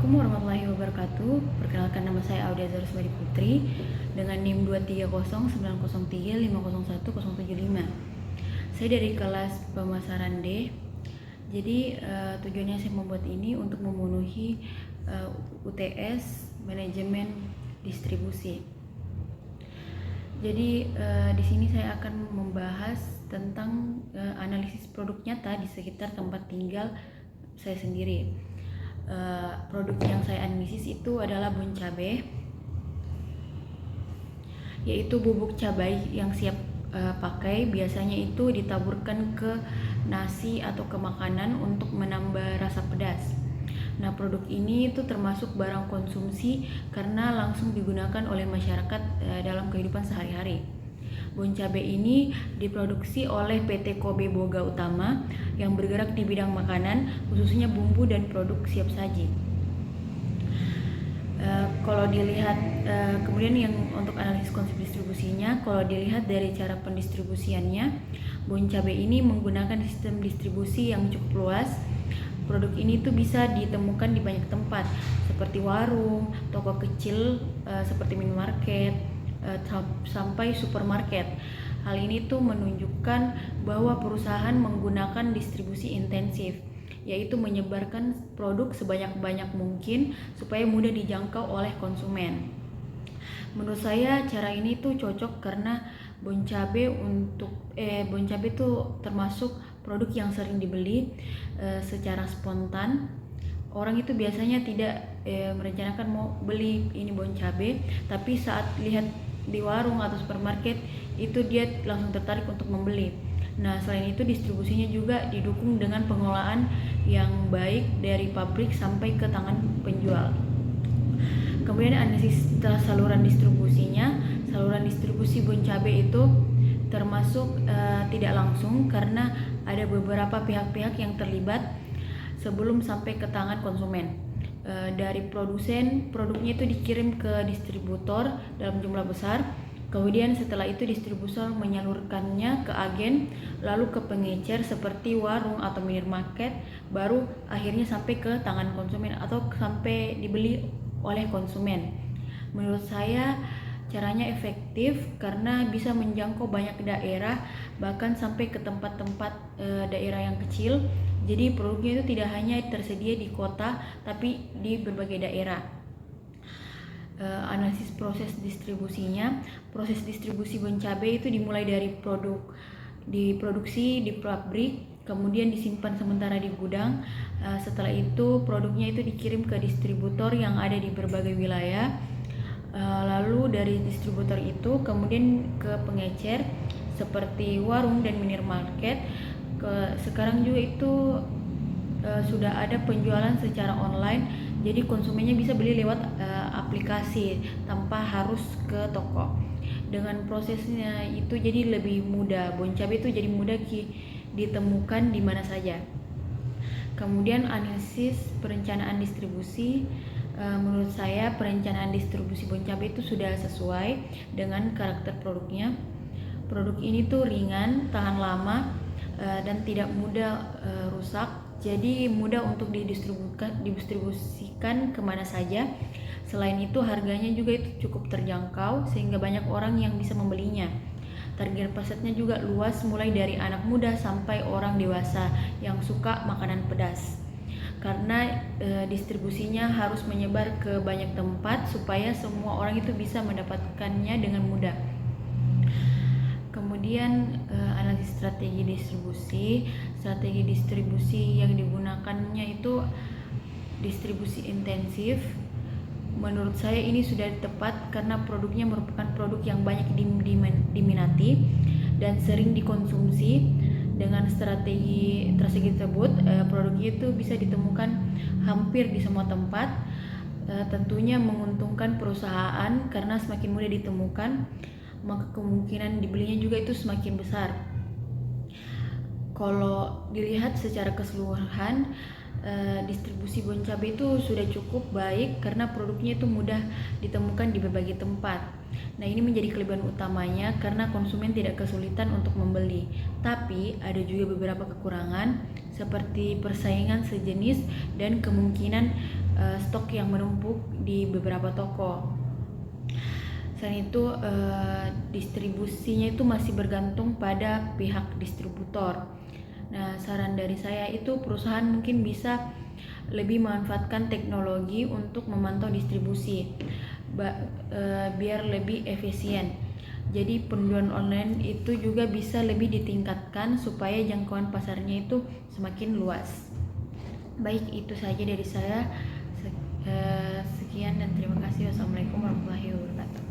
Assalamualaikum warahmatullahi wabarakatuh. Perkenalkan, nama saya Audia Zarusmadi Putri dengan NIM 2309003501075. Saya dari kelas pemasaran D. Jadi tujuannya saya membuat ini untuk memenuhi UTS manajemen distribusi. Jadi di sini saya akan membahas tentang analisis produk nyata di sekitar tempat tinggal saya sendiri. Produk yang saya analisis itu adalah bon cabai, yaitu bubuk cabai yang siap pakai. Biasanya itu ditaburkan ke nasi atau ke makanan untuk menambah rasa pedas. Nah, produk ini itu termasuk barang konsumsi karena langsung digunakan oleh masyarakat dalam kehidupan sehari-hari. Bon cabai ini diproduksi oleh PT Kobe Boga Utama yang bergerak di bidang makanan, khususnya bumbu dan produk siap saji. Kalau dilihat kemudian yang untuk analisis konsep distribusinya, kalau dilihat dari cara pendistribusiannya, bon cabai ini menggunakan sistem distribusi yang cukup luas. Produk ini tuh bisa ditemukan di banyak tempat seperti warung, toko kecil seperti minimarket, sampai supermarket. Hal ini tuh menunjukkan bahwa perusahaan menggunakan distribusi intensif, yaitu menyebarkan produk sebanyak-banyak mungkin supaya mudah dijangkau oleh konsumen. Menurut saya cara ini tuh cocok karena bon cabai itu termasuk produk yang sering dibeli secara spontan. Orang itu biasanya tidak merencanakan mau beli ini bon cabai, tapi saat lihat di warung atau supermarket itu dia langsung tertarik untuk membeli. Nah, selain itu distribusinya juga didukung dengan pengelolaan yang baik dari pabrik sampai ke tangan penjual. Kemudian analisis saluran distribusinya. Saluran distribusi bon cabai itu termasuk tidak langsung karena ada beberapa pihak-pihak yang terlibat sebelum sampai ke tangan konsumen. Dari produsen, produknya itu dikirim ke distributor dalam jumlah besar. Kemudian setelah itu distributor menyalurkannya ke agen, lalu ke pengecer seperti warung atau minimarket, baru akhirnya sampai ke tangan konsumen atau sampai dibeli oleh konsumen. Menurut saya caranya efektif karena bisa menjangkau banyak daerah, bahkan sampai ke tempat-tempat daerah yang kecil. Jadi produknya itu tidak hanya tersedia di kota, tapi di berbagai daerah. Analisis proses distribusinya. Proses distribusi bon cabai itu dimulai dari produk diproduksi di pabrik, kemudian disimpan sementara di gudang. Setelah itu produknya itu dikirim ke distributor yang ada di berbagai wilayah. Lalu dari distributor itu kemudian ke pengecer seperti warung dan minimarket. Sekarang juga itu sudah ada penjualan secara online, jadi konsumennya bisa beli lewat aplikasi tanpa harus ke toko. Dengan prosesnya itu jadi lebih mudah. Bon cabai itu jadi mudah ditemukan di mana saja. Kemudian analisis perencanaan distribusi. Menurut saya perencanaan distribusi bon cabai itu sudah sesuai dengan karakter produknya. Produk ini tuh ringan, tahan lama, dan tidak mudah rusak. Jadi mudah untuk didistribusikan kemana saja. Selain itu harganya juga itu cukup terjangkau sehingga banyak orang yang bisa membelinya. Target pasarnya juga luas, mulai dari anak muda sampai orang dewasa yang suka makanan pedas. Karena distribusinya harus menyebar ke banyak tempat supaya semua orang itu bisa mendapatkannya dengan mudah. Kemudian analisis strategi distribusi. Strategi distribusi yang digunakannya itu distribusi intensif. Menurut saya ini sudah tepat karena produknya merupakan produk yang banyak diminati dan sering dikonsumsi. Dengan strategi tersebut, produknya itu bisa ditemukan hampir di semua tempat. Tentunya menguntungkan perusahaan karena semakin mudah ditemukan, maka kemungkinan dibelinya juga itu semakin besar. kalau dilihat secara keseluruhan, distribusi bon cabe itu sudah cukup baik karena produknya itu mudah ditemukan di berbagai tempat. Nah, ini menjadi kelebihan utamanya karena konsumen tidak kesulitan untuk membeli. Tapi ada juga beberapa kekurangan seperti persaingan sejenis dan kemungkinan stok yang menumpuk di beberapa toko. Selain itu, distribusinya itu masih bergantung pada pihak distributor. Nah, saran dari saya itu perusahaan mungkin bisa lebih memanfaatkan teknologi untuk memantau distribusi biar lebih efisien. Jadi penjualan online itu juga bisa lebih ditingkatkan supaya jangkauan pasarnya itu semakin luas. Baik, itu saja dari saya. Sekian dan terima kasih. Wassalamualaikum warahmatullahi wabarakatuh.